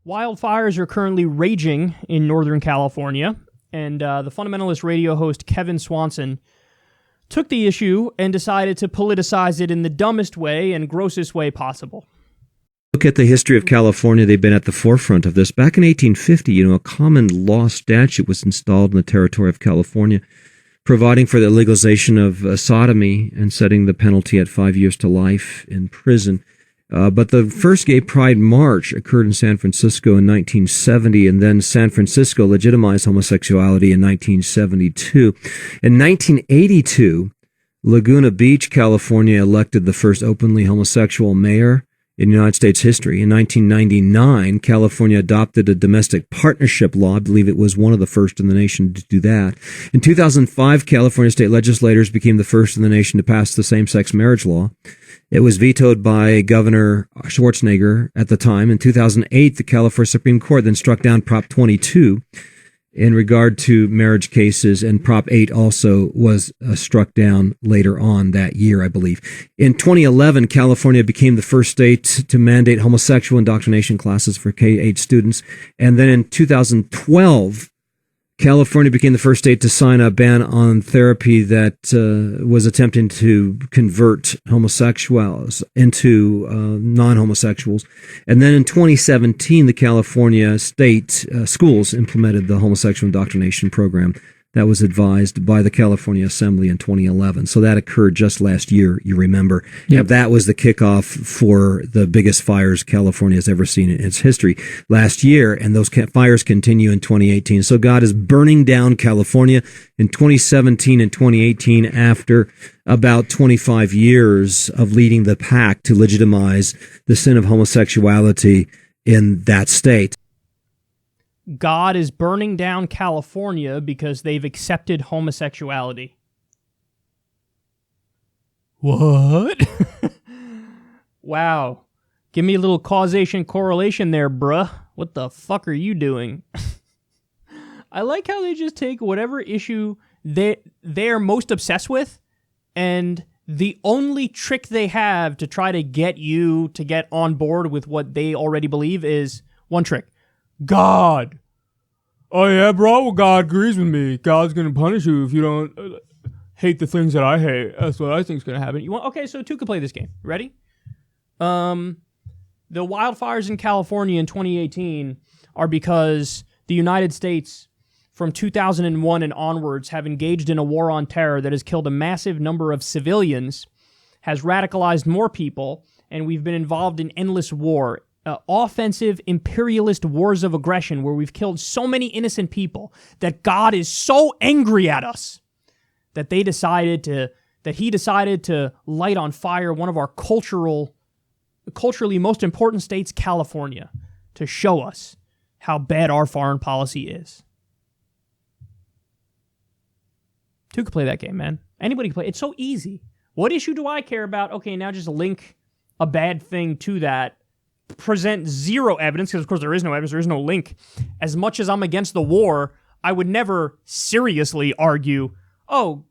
Wildfires are currently raging in Northern California, and the fundamentalist radio host Kevin Swanson took the issue and decided to politicize it in the dumbest way and grossest way possible. Look at the history of California. They've been at the forefront of this. Back in 1850, a common law statute was installed in the territory of California, providing for the legalization of sodomy and setting the penalty at 5 years to life in prison. But the first Gay Pride March occurred in San Francisco in 1970, and then San Francisco legitimized homosexuality in 1972. In 1982, Laguna Beach, California elected the first openly homosexual mayor in United States history. In 1999, California adopted a domestic partnership law. I believe it was one of the first in the nation to do that. In 2005, California state legislators became the first in the nation to pass the same-sex marriage law. It was vetoed by Governor Schwarzenegger at the time. In 2008, the California Supreme Court then struck down Prop 22 in regard to marriage cases, and Prop 8 also was struck down later on that year, I believe. In 2011, California became the first state to mandate homosexual indoctrination classes for K-8 students. And then in 2012, California became the first state to sign a ban on therapy that was attempting to convert homosexuals into non-homosexuals. And then in 2017, the California state schools implemented the homosexual indoctrination program that was advised by the California Assembly in 2011. So that occurred just last year, you remember. Yep. That was the kickoff for the biggest fires California has ever seen in its history last year, and those fires continue in 2018. So God is burning down California in 2017 and 2018 after about 25 years of leading the pack to legitimize the sin of homosexuality in that state. God is burning down California because they've accepted homosexuality. What? Wow. Give me a little causation correlation there, bruh. What the fuck are you doing? I like how they just take whatever issue they're most obsessed with, and the only trick they have to try to get you to get on board with what they already believe is one trick. God. Oh yeah, bro, well, God agrees with me. God's going to punish you if you don't hate the things that I hate. That's what I think is going to happen. Okay, so two can play this game. Ready? The wildfires in California in 2018 are because the United States from 2001 and onwards have engaged in a war on terror that has killed a massive number of civilians, has radicalized more people, and we've been involved in endless war. Offensive imperialist wars of aggression where we've killed so many innocent people that God is so angry at us that he decided to light on fire one of our culturally most important states, California, to show us how bad our foreign policy is. Two can play that game, man. Anybody can play. It's so easy. What issue do I care about? Okay, now just link a bad thing to that. Present zero evidence, because of course there is no evidence, there is no link. As much as I'm against the war, I would never seriously argue, oh,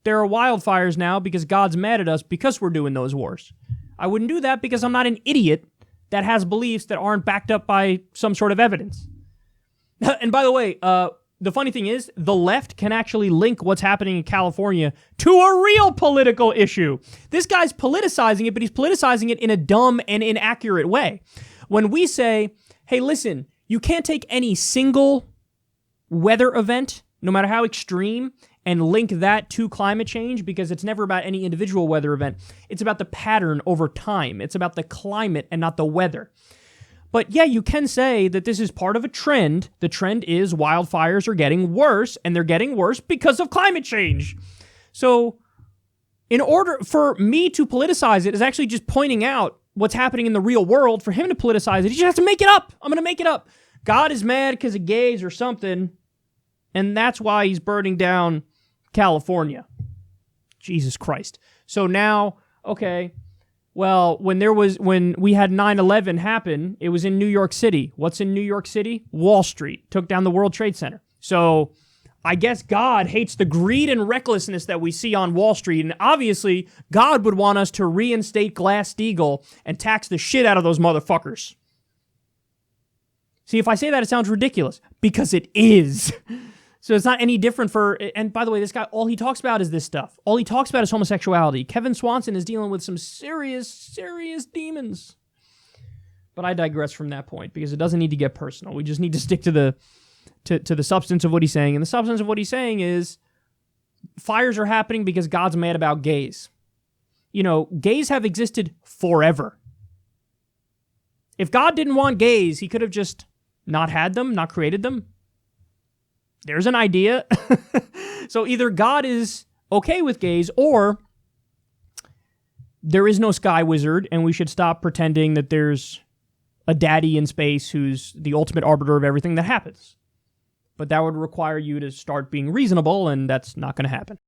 there are wildfires now because God's mad at us because we're doing those wars. I wouldn't do that because I'm not an idiot that has beliefs that aren't backed up by some sort of evidence. And by the way, the funny thing is, the left can actually link what's happening in California to a real political issue. This guy's politicizing it, but he's politicizing it in a dumb and inaccurate way. When we say, hey, listen, you can't take any single weather event, no matter how extreme, and link that to climate change, because it's never about any individual weather event. It's about the pattern over time. It's about the climate and not the weather. But yeah, you can say that this is part of a trend. The trend is wildfires are getting worse, and they're getting worse because of climate change. So in order for me to politicize it is actually just pointing out what's happening in the real world. For him to politicize it, he just has to make it up. I'm going to make it up. God is mad because of gays or something, and that's why he's burning down California. Jesus Christ. So now, okay, well, when we had 9/11 happen, it was in New York City. What's in New York City? Wall Street took down the World Trade Center. So I guess God hates the greed and recklessness that we see on Wall Street, and obviously God would want us to reinstate Glass-Steagall and tax the shit out of those motherfuckers. See, if I say that, it sounds ridiculous, because it is. So it's not any different for, and by the way, this guy, all he talks about is this stuff. All he talks about is homosexuality. Kevin Swanson is dealing with some serious, serious demons. But I digress from that point, because it doesn't need to get personal. We just need to stick to the substance of what he's saying. And the substance of what he's saying is, fires are happening because God's mad about gays. You know, gays have existed forever. If God didn't want gays, he could have just not had them, not created them. There's an idea. So either God is okay with gays, or there is no sky wizard, and we should stop pretending that there's a daddy in space who's the ultimate arbiter of everything that happens. But that would require you to start being reasonable, and that's not going to happen.